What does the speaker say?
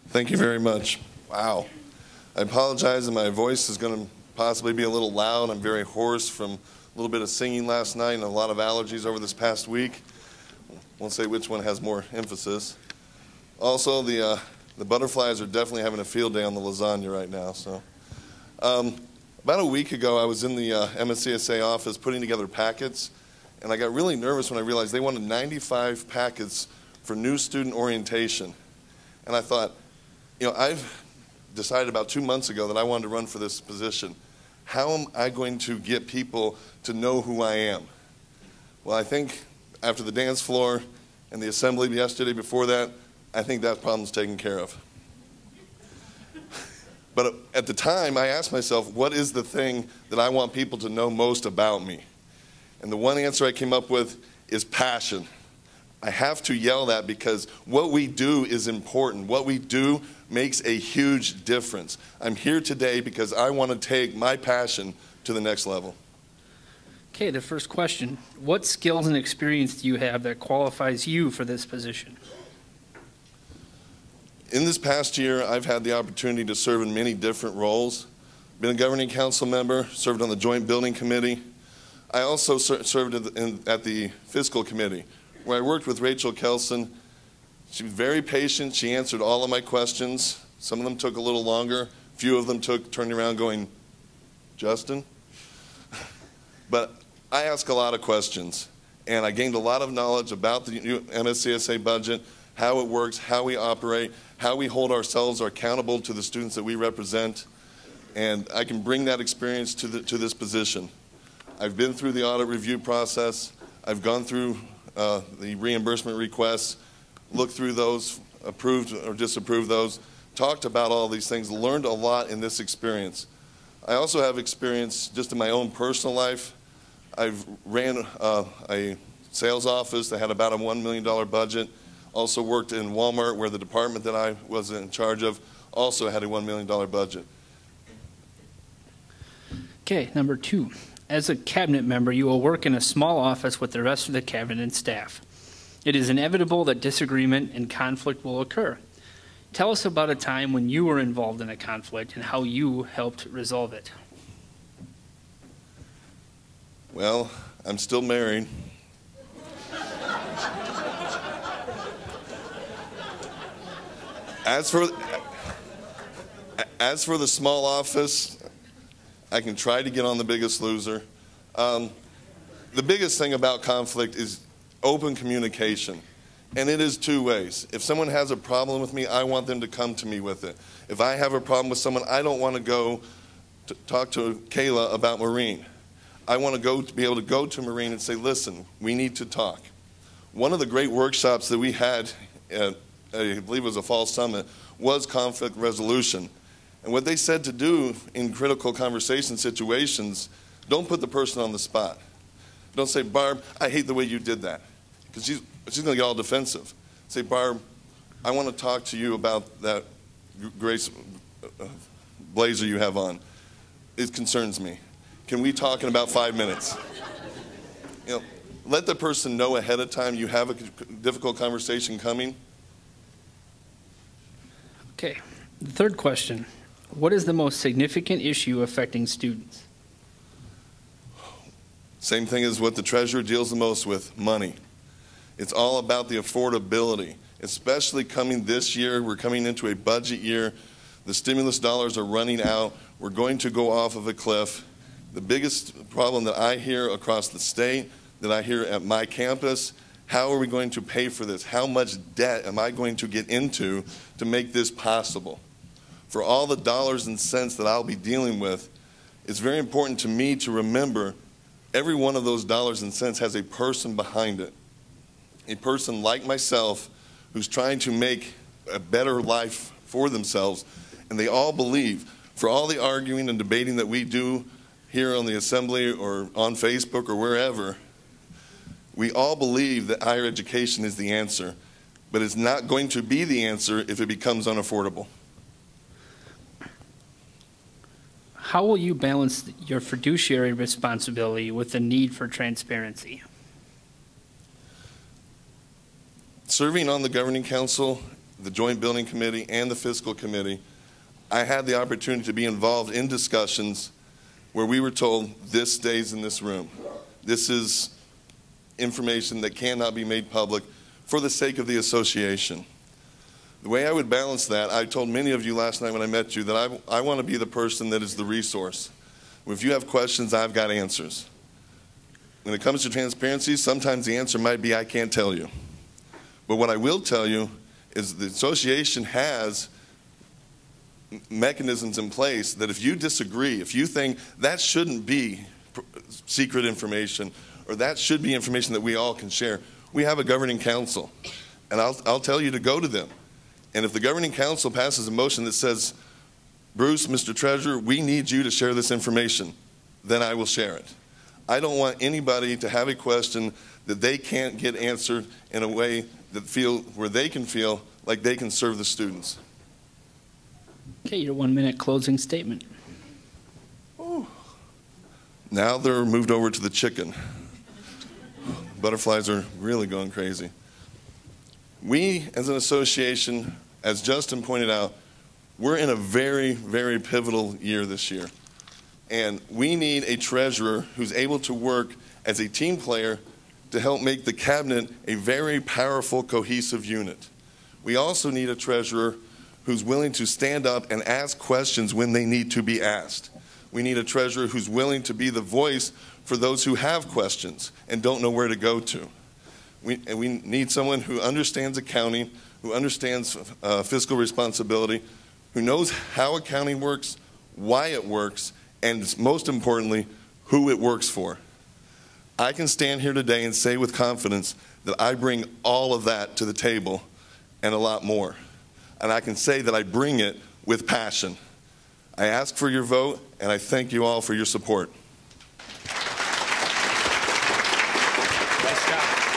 Thank you very much. Wow. I apologize that my voice is going to possibly be a little loud. I'm very hoarse from a little bit of singing last night and a lot of allergies over this past week. Won't say which one has more emphasis. Also, the butterflies are definitely having a field day on the lasagna right now. So, about a week ago, I was in the MSCSA office putting together packets, and I got really nervous when I realized they wanted 95 packets for new student orientation. And I thought, I've decided about 2 months ago that I wanted to run for this position. How am I going to get people to know who I am? Well, I think after the dance floor and the assembly yesterday before that, I think that problem's taken care of. But at the time, I asked myself, what is the thing that I want people to know most about me? And the one answer I came up with is passion. I have to yell that because what we do is important. What we do makes a huge difference. I'm here today because I want to take my passion to the next level. Okay, the first question. What skills and experience do you have that qualifies you for this position? In this past year, I've had the opportunity to serve in many different roles. Been a governing council member, served on the Joint Building Committee. I also served at the Fiscal Committee, where I worked with Rachel Kelson. She was very patient. She answered all of my questions. Some of them took a little longer. A few of them turned around going, Justin? But I asked a lot of questions, and I gained a lot of knowledge about the MSCSA budget, how it works, how we operate, how we hold ourselves accountable to the students that we represent, and I can bring that experience to this position. I've been through the audit review process. I've gone through the reimbursement requests, looked through those, approved or disapproved those, talked about all these things, learned a lot in this experience. I also have experience just in my own personal life. I've ran a sales office that had about a $1 million budget. Also worked in Walmart, where the department that I was in charge of also had a $1 million budget. Okay, number 2. As a cabinet member, you will work in a small office with the rest of the cabinet and staff. It is inevitable that disagreement and conflict will occur. Tell us about a time when you were involved in a conflict and how you helped resolve it. Well, I'm still married. As for the small office, I can try to get on The Biggest Loser. The biggest thing about conflict is open communication, and it is 2 ways. If someone has a problem with me, I want them to come to me with it. If I have a problem with someone, I don't want to go to talk to Kayla about Maureen. I want to be able to go to Maureen and say, listen, we need to talk. One of the great workshops that we had at, I believe it was a fall summit, was conflict resolution. And what they said to do in critical conversation situations, don't put the person on the spot. Don't say, Barb, I hate the way you did that, because she's going to get all defensive. Say, Barb, I want to talk to you about that Grace blazer you have on. It concerns me. Can we talk in about 5 minutes? Let the person know ahead of time you have a difficult conversation coming. Okay, the third question. What is the most significant issue affecting students? Same thing as what the treasurer deals the most with, money. It's all about the affordability, especially coming this year. We're coming into a budget year. The stimulus dollars are running out. We're going to go off of a cliff. The biggest problem that I hear across the state, that I hear at my campus, how are we going to pay for this? How much debt am I going to get into to make this possible? For all the dollars and cents that I'll be dealing with, it's very important to me to remember every one of those dollars and cents has a person behind it. A person like myself who's trying to make a better life for themselves. And they all believe, for all the arguing and debating that we do here on the assembly or on Facebook or wherever, we all believe that higher education is the answer, but it's not going to be the answer if it becomes unaffordable. How will you balance your fiduciary responsibility with the need for transparency? Serving on the governing council the Joint Building Committee, and the Fiscal Committee, I had the opportunity to be involved in discussions where we were told this stays in this room. This is information that cannot be made public for the sake of the association. The way I would balance that, I told many of you last night when I met you that I want to be the person that is the resource. If you have questions, I've got answers. When it comes to transparency, sometimes the answer might be I can't tell you. But what I will tell you is the association has mechanisms in place that if you disagree, if you think that shouldn't be secret information or that should be information that we all can share, we have a governing council. And I'll tell you to go to them. And if the governing council passes a motion that says, Bruce, Mr. Treasurer, we need you to share this information, then I will share it. I don't want anybody to have a question that they can't get answered in a way that where they can feel like they can serve the students. Okay, your 1-minute closing statement. Ooh. Now they're moved over to the chicken. Butterflies are really going crazy. We, as an association, as Justin pointed out, we're in a very, very pivotal year this year. And we need a treasurer who's able to work as a team player to help make the cabinet a very powerful, cohesive unit. We also need a treasurer who's willing to stand up and ask questions when they need to be asked. We need a treasurer who's willing to be the voice for those who have questions and don't know where to go to. We need someone who understands accounting, who understands fiscal responsibility, who knows how accounting works, why it works, and most importantly, who it works for. I can stand here today and say with confidence that I bring all of that to the table and a lot more. And I can say that I bring it with passion. I ask for your vote, and I thank you all for your support. Nice job.